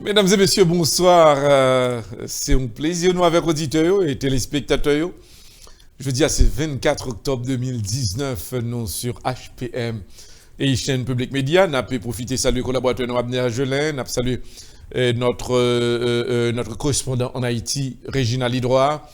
Mesdames et messieurs, bonsoir. C'est un plaisir nous avec auditeurs et téléspectateurs. Je dis à ce 24 octobre 2019, nous sur HPM et chaîne Public Média. Nous avons profité de saluer collaborateur nous Abner Gelin, nous avons salué notre correspondant en Haïti, Réginald Hidroa.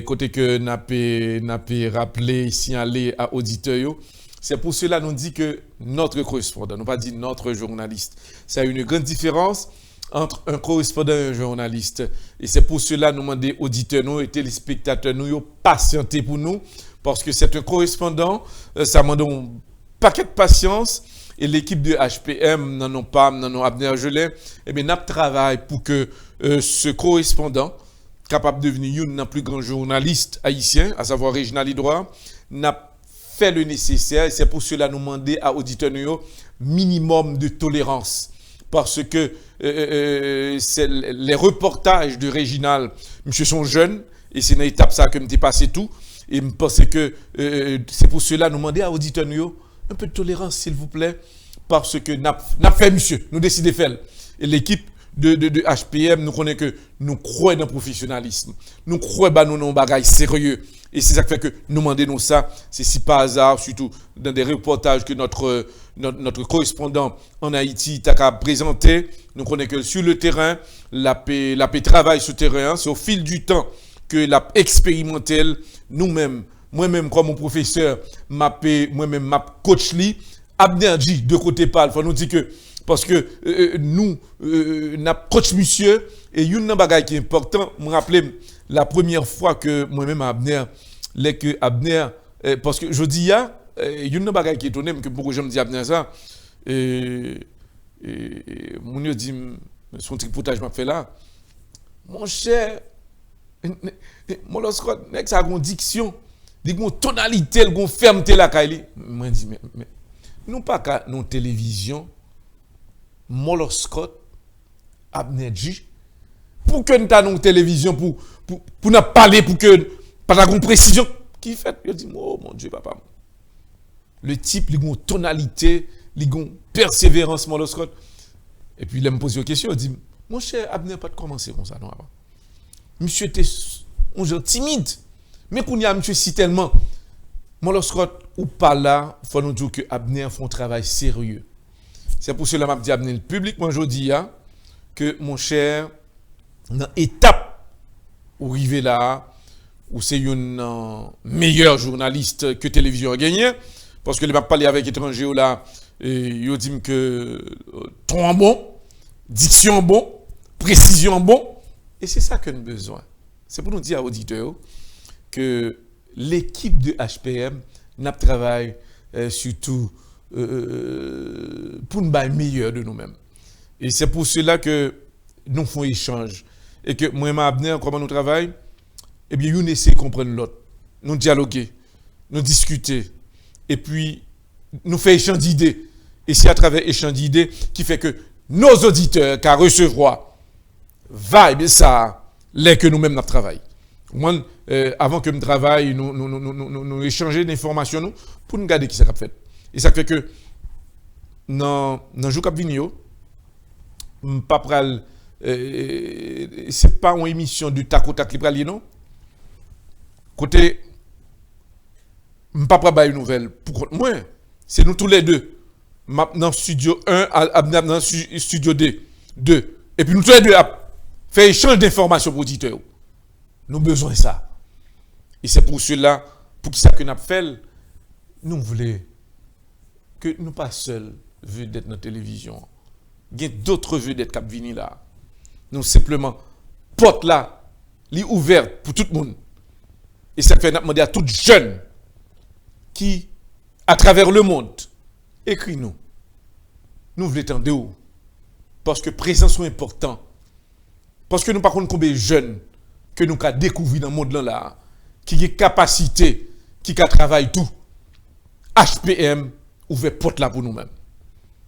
Côté que nous avons rappelé, signalé à auditeurs. C'est pour cela que nous dit que notre correspondant, nous pas dit notre journaliste. C'est une grande différence entre un correspondant et un journaliste. Et c'est pour cela que nous demandons aux auditeurs nous et téléspectateurs nous de patienter pour nous, parce que c'est un correspondant, ça demande un paquet de patience, et l'équipe de HPM n'en ont pas, n'en ont Abner Gelin, et bien nous travaillons pour que ce correspondant, capable de devenir un plus grand journaliste haïtien, à savoir Réginald Hidroa, n'a fait le nécessaire, et c'est pour cela que nous demandons à auditeurs nous minimum de tolérance. Parce que les reportages de Réginald, monsieur, sont jeunes, et c'est une étape ça que me passé tout. Et je pense que c'est pour cela nous demander à auditeurs un peu de tolérance, s'il vous plaît, parce que n'a fait monsieur, nous décidons de faire. Et l'équipe de HPM, nous connaissons que nous croyons dans le professionnalisme, nous croyons dans nos bagages sérieux. Et c'est ça qui fait que nous demandons ça, c'est si par hasard, surtout dans des reportages que notre correspondant en Haïti t'a présenté. Nous connaissons que sur le terrain, la paix travaille sur le terrain, c'est au fil du temps que la expérimenté nous-mêmes, moi-même comme mon professeur, moi-même ma coach li, Abner dit de côté parle, faut nous dire que parce que nous n'a coach monsieur et une bagage qui est important, me rappeler la première fois que moi-même Abner que Abner parce que je dis il y a une bagage qui est étonné que beaucoup de gens me disent Abner ça mon yo dit son tripotage m'a fait là mon cher mon lorsque nek ça a une diction dit une tonalité une fermeté la Kaili moi dit mais nous pas qu'à non télévision Moloscott Abner dit pour que nous avons une télévision pour nous parler pour que pas de précision qui fait je dis oh mon Dieu papa le type il a une tonalité il a une persévérance Moloscott et puis il me pose une question il dit mon cher Abner pas de commencer comme ça non avant monsieur était un genre timide mais qu'on y a monsieur si tellement Moloscott ou pas là faut nous dire que Abner fait un travail sérieux c'est pour cela que m'a dit Abner le public moi je dis que mon cher dans étape où arriver là où c'est un meilleur journaliste que télévision a gagné parce que les m'a parlé avec étrangers là et ils dit que ton bon diction bon précision bon et c'est ça que nous avons besoin c'est pour nous dire à auditeurs que l'équipe de HPM n'a travaillé surtout pour nous faire meilleur de nous-mêmes et c'est pour cela que nous faisons échange et que moi et Abner comment nous travaillons eh bien nous essayer de comprendre l'autre nous dialoguer nous discuter et puis nous faire échange d'idées et c'est à travers échange d'idées qui fait que nos auditeurs qui recevront vibe ça les que nous-mêmes nous travaillons moi avant que nous travaille nous échanger d'informations nous pour nous garder qui ça fait et ça fait que dans jour cap venir pas pral c'est pas une émission du tac au tac libre non côté m'pas pas une nouvelle pour moi c'est nous tous les deux dans studio 1 Abner dans studio 2 et puis nous tous les deux faire échange d'informations pour auditeurs nous besoin de ça et c'est pour cela pour ça que nous fait nous voulons que nous pas seuls vu d'être dans la télévision il y a d'autres vedettes qui viennent là nous simplement porte là li ouverte pour tout le monde et ça fait demander à tout jeune qui à travers le monde écrit nous voulons tendre où parce que présence est important parce que nous par contre combien jeunes que nous avons découvert dans le monde là qui a capacité qui a travaillé tout HPM ouvert porte là pour nous-mêmes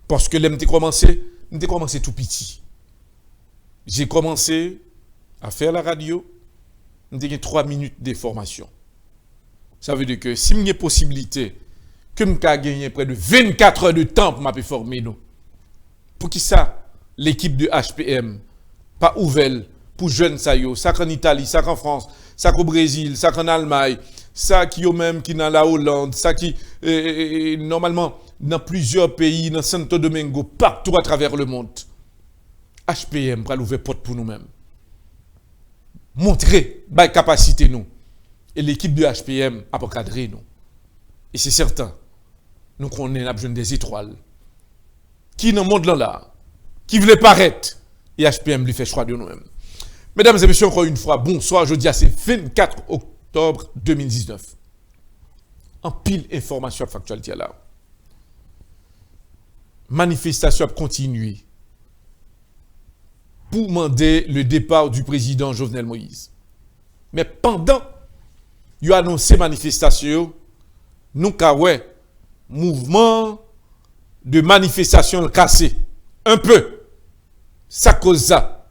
parce que l'aime commencé tout petit j'ai commencé à faire la radio j'ai gagné 3 minutes de formation ça veut dire que si j'ai possibilité que je gagner près de 24 heures de temps pour m'appeler former nous pour qui ça l'équipe de HPM pas ouvert pour jeunes ça yo, ça qu'en Italie, ça qu'en France, ça qu'au Brésil, ça qu'en Allemagne, ça qui au même qui dans la Hollande, ça qui normalement dans plusieurs pays, dans Santo Domingo, partout à travers le monde. HPM pour l'ouvrir porte pour nous-mêmes. Montrer la capacité nous. Et l'équipe de HPM a encadré nous. Et c'est certain, nous connaissons besoin des étoiles. Qui dans le monde là, qui voulait paraître, et HPM lui fait choix de nous-mêmes. Mesdames et messieurs, encore une fois, bonsoir. Jeudi, c'est 24 octobre 2019. En pile information factualité là. Manifestation a continué pour demander le départ du président Jovenel Moïse. Mais pendant il a annoncé manifestation, nous avons mouvement de manifestation cassé. Un peu. Ça cause ça.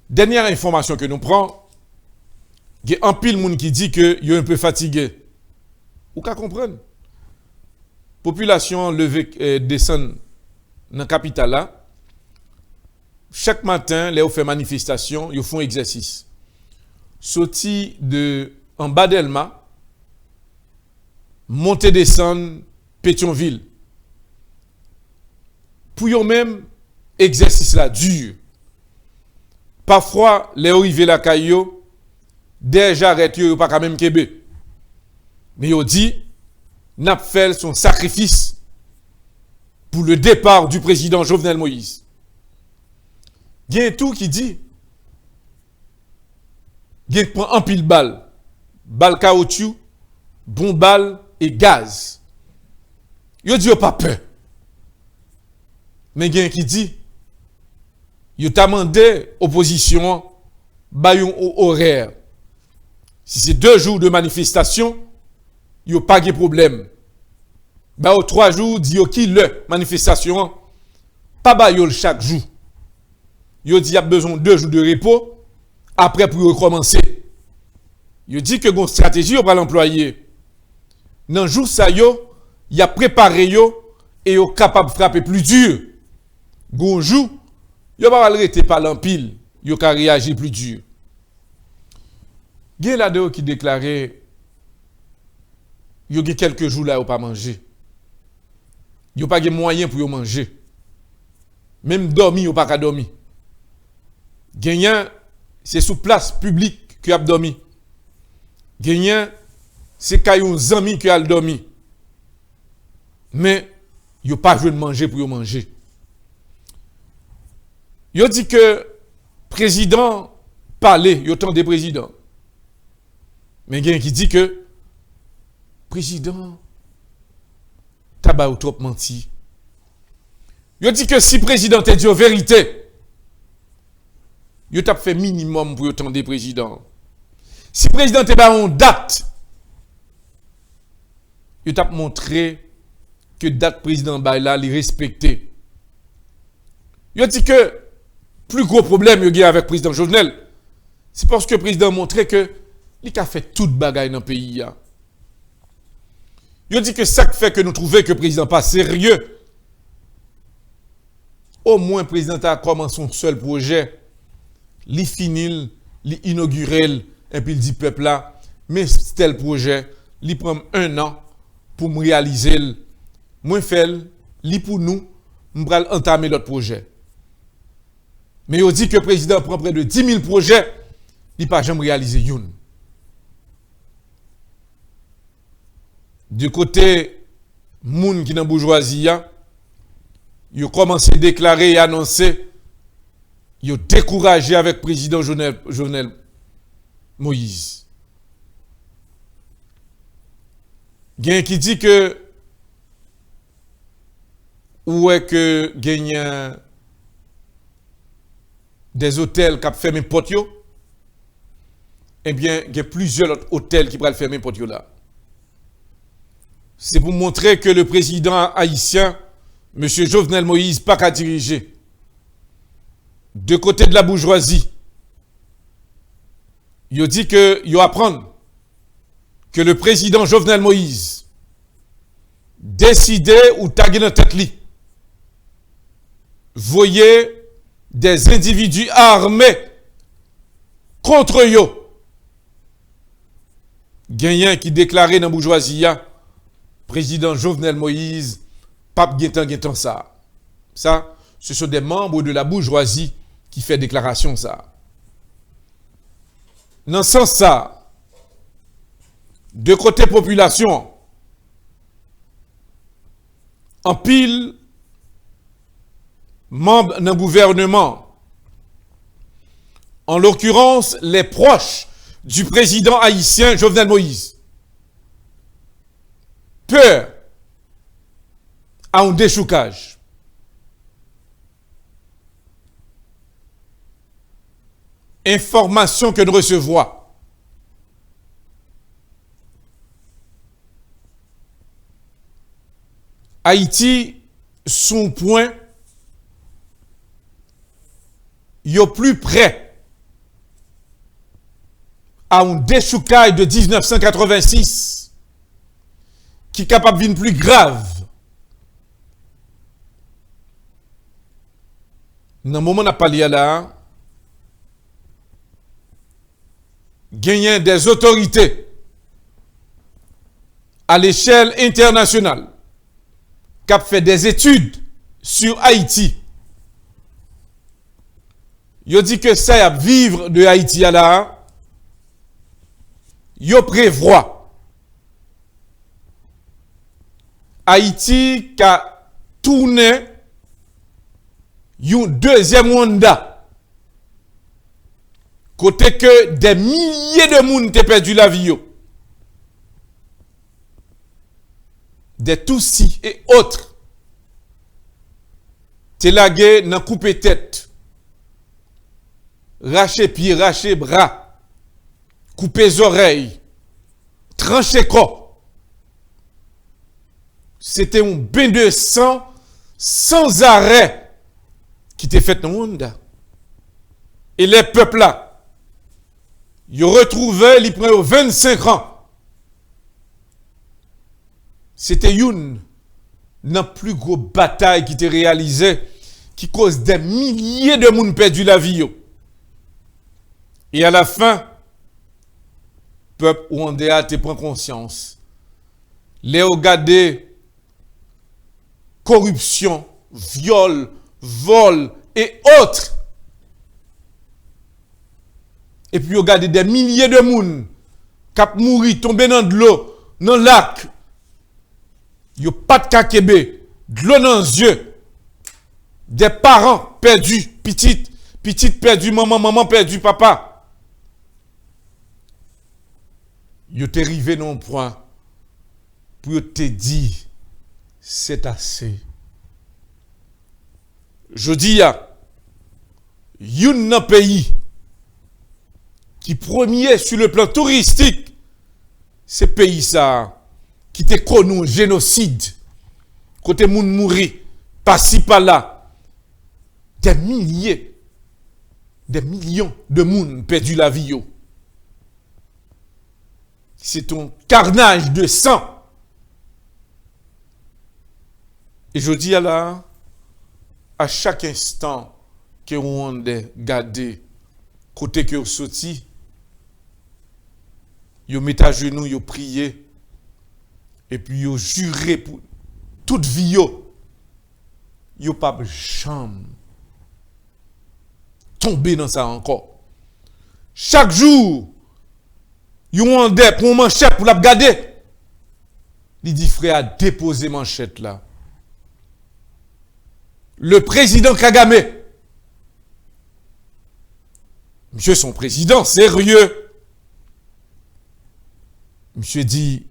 Dernière information que nous prenons, il y a un pile de monde qui dit que est un peu fatigué. Vous pouvez comprendre. Population levée descend dans la capitale là. Chaque matin, les gens font manifestation, ils font exercice. Sorti de en bas d'Elma, monter descendre Pétionville. Pour eux même exercice là dur. Parfois, les arrivés la caillou déjà arrêté pas quand même Québec. Mais ils dit n'a fait son sacrifice pour le départ du président Jovenel Moïse. Il y a tout qui dit il y a prend un pile balle caoutchouc, bon balle et gaz. Yo dit pas peur. Mais il y a qui dit yo t'a demandé opposition bayon horaire. Si c'est 2 jours de manifestation, yo pas de problème. Ba au 3 jours dit yo qui le manifestation pas bayol chaque jour. Yo dit y a besoin de 2 jours de repos après pour recommencer. Yo dit que gon stratégie yo va l'employer. Dans jour ça yo, y a préparé yo et yo capable frapper plus dur. Gon jour, yo pas arrêter par l'empile, yo ka réagir plus dur. Gen là de qui déclarait yo gen quelques jours là yo pas manger. Yo pas gen moyen pour yo manger. Même dormir yo pas ka dormir. Gagnant, c'est sous place publique que a dormi. Gagnant, c'est caillou zami que a dormi. Mais yo pas joué de manger pour yo manger. Yo dit que président parler, yo tant des présidents. Mais gagnant qui dit que président tabac ou trop menti. Yo dit que si président te dit la vérité, yo t'a fait minimum pour autant des présidents. Si le président est pas en date, yo t'a montré que date président Baila li respecté. Yo dit que plus gros problème yo avec président Jovenel, c'est parce que le président montré que il a fait toute bagaille dans le pays. Yo dit que ça fait que nous trouvons que le président pas sérieux. Au moins le président a commencé son seul projet. Li finil, li inaugurel, et puis il dit peuple là, mais tel projet, li prend 1 an pour me réaliser. Moi fait, li pour nous, m'bral entamer l'autre projet. Mais il dit que le président prend près de 10 000 projets, il pas jamais réaliser une. Du côté moun qui dans bourgeoisie, il a commencé à déclarer et annoncer. Ils ont découragé avec le président Jovenel Moïse. Il y a qui dit que où est que gagne des hôtels qui ont fermé porte yo? Eh bien, il y a plusieurs autres hôtels qui pourraient fermer porte yo là. C'est pour montrer que le président haïtien, M. Jovenel Moïse, pas qu'à diriger. De côté de la bourgeoisie, il dit que il apprendre que le président Jovenel Moïse décidé ou tagué dans tête li. Voyez des individus armés contre eux. Gagnant qui déclarait dans la bourgeoisie, président Jovenel Moïse, pape Guetan ça. Ça, ce sont des membres de la bourgeoisie qui fait déclaration ça. Dans ce sens ça, de côté population, en pile, membres d'un gouvernement, en l'occurrence les proches du président haïtien Jovenel Moïse, peur à un déchoucage. Information que nous recevons. Haïti, son point, yo plus près à un déchoucaille de 1986 qui est capable d'une plus grave. Dans le moment où on a parlé là, gagner des autorités à l'échelle internationale qui a fait des études sur Haïti. Yo dit que ça y a vivre de Haïti à là, yo prévoit Haïti qui a tourné un deuxième mandat. Côté que des milliers de monde ont perdu la vie. Des Tutsis et autres. T'es lagué dans couper tête. Racher pied, racher bras. Couper oreilles. Trancher corps. C'était un bain de sang sans arrêt qui t'est fait dans le monde. Et les peuples là, ils retrouvaient, ils prenaient 25 ans. C'était une plus grosse bataille qui était réalisée, qui cause des milliers de monde perdu la vie. Et à la fin, le peuple rwandais a pris conscience. Les regardé corruption, viol, vol et autres. Et puis regardez des milliers de monde qui ont mouru, tombé dans de l'eau, dans le lac. Yo pas de kakebe, de l'eau dans les yeux. Des parents perdus, petite perdue, maman perdue, papa. Yo t'es arrivé dans un point pour te dire c'est assez. Je dis à un pays qui premier sur le plan touristique, c'est pays ça qui te connu génocide, côté moun mouri, par-ci par-là, des milliers, des millions de moun perdu la vie. C'est un carnage de sang. Et je dis à chaque instant que on a gardé côté que vous sorti, vous mettez à genoux, vous priez, et puis vous jurez pour toute vie, vous pas jamais tomber dans ça encore. Chaque jour, vous avez pour manchette pour la garder. Il dit frère, déposez manchette là. Le président Kagame, monsieur son président, sérieux. Monsieur dit,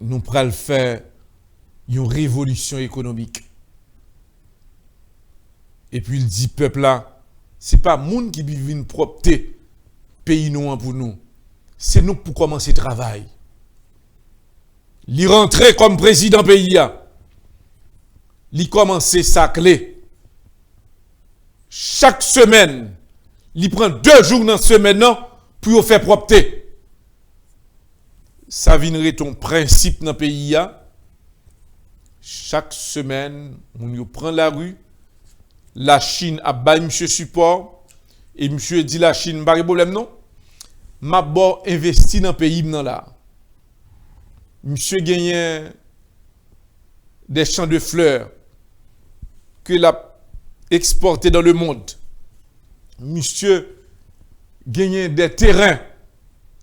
nous pourrons faire une révolution économique. Et puis il dit, peuple là, ce n'est pas monde qui vit une propreté, pays nous pour nous. C'est nous pour commencer le travail. Il rentrer comme président pays. Il commencer sa clé. Chaque semaine, il prend 2 jours dans la semaine pour faire propreté. Ça viendrait ton principe dans le pays. Chaque semaine, on prend la rue, la Chine a baillé monsieur support et monsieur dit la Chine pas de problème non. M'a bon investi dans pays là. Monsieur gagne des champs de fleurs que l'a exporté dans le monde. Monsieur gagne des terrains.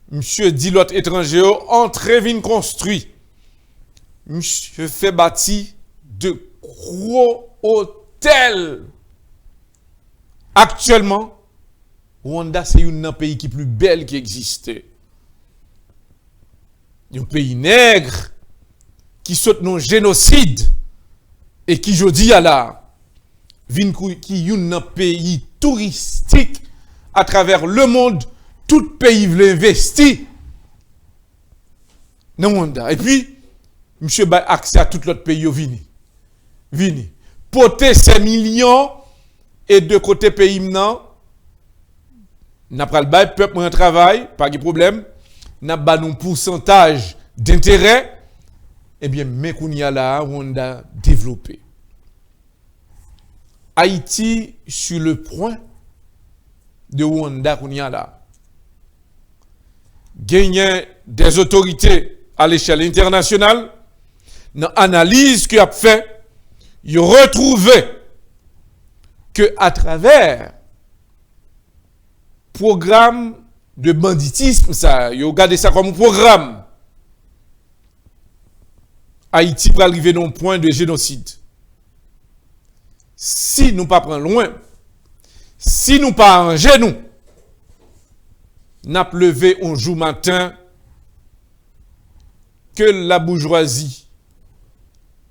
Monsieur dit l'autre étranger entre vin construit. Monsieur fait bâtir de gros hôtels. Actuellement, Rwanda c'est un pays qui est plus belle qui existait. Un pays nègre qui saute dans génocide et qui jodi à la qui est un pays touristique à travers le monde, tout pays veut investir dans Rwanda. Et puis monsieur ba accès à tout l'autre pays vini. Porter ces millions et de côté pays maintenant n'a pas le bail peuple en travail, pas de problème. N'a pas un pourcentage d'intérêt. Eh bien, mais qu'on y a là, on a développé. Haïti sur le point de Rwanda qu'on y a là. Gagner des autorités à l'échelle internationale, dans l'analyse qu'il a fait, il a retrouvé que à travers programme de banditisme, ça, il a regardé ça comme un programme. Haïti peut arriver dans un point de génocide. Si nous pas prendre loin, si nous pas arranger nous, n'a levé un jour matin que la bourgeoisie,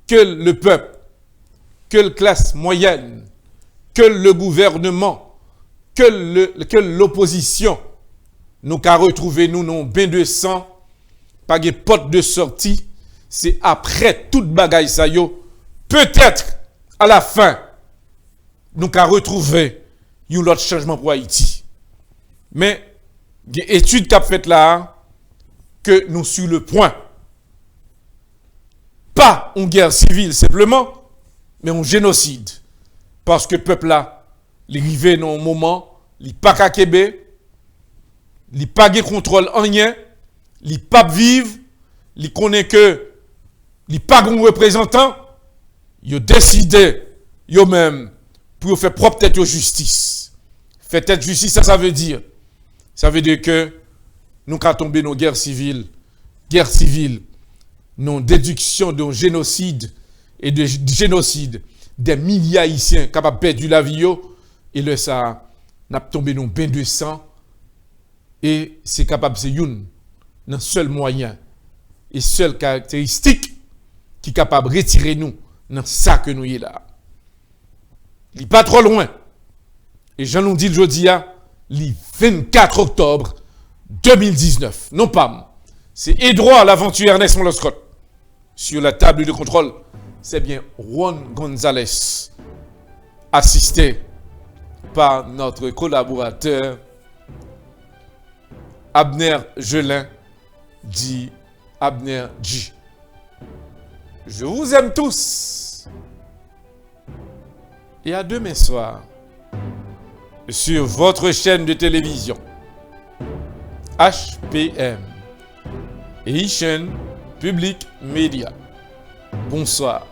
que le peuple, que la classe moyenne, que le gouvernement, que l'opposition, nous qu'à retrouver nous non bain de sang, pas de porte de sortie, c'est après toute bagaille ça yo, peut-être à la fin, nous qu'à retrouver un autre changement pour Haïti. Mais il y a une étude qu'a fait là que nous sur le point. Pas une guerre civile simplement, mais un génocide. Parce que le peuple là, il arrive dans un moment, il pas qu'à Québec, il pas de contrôle en rien, il pas vivre, il connaît que il pas de représentant, il a décidé, il même pour faire propre tête aux justice. Faire tête justice, ça veut dire que nous quand tomber dans guerre civile, non déduction de génocide et de génocide des milliers d'Haïtiens capables de perdre la vie et le ça n'a tombé dans bain de sang et c'est capable c'est un seul moyen et seule caractéristique qui est capable de retirer nous dans ça que nous y est là. Il n'est pas trop loin. Et Jean nous dit le jeudi le 24 octobre 2019. Non pas. C'est Edouard l'aventure Ernest Moloscott. Sur la table de contrôle, c'est bien Juan Gonzalez, assisté par notre collaborateur Abner Gelin, dit Abner G. Je vous aime tous. Et à demain soir, sur votre chaîne de télévision, HPM, et chaîne Public Média. Bonsoir.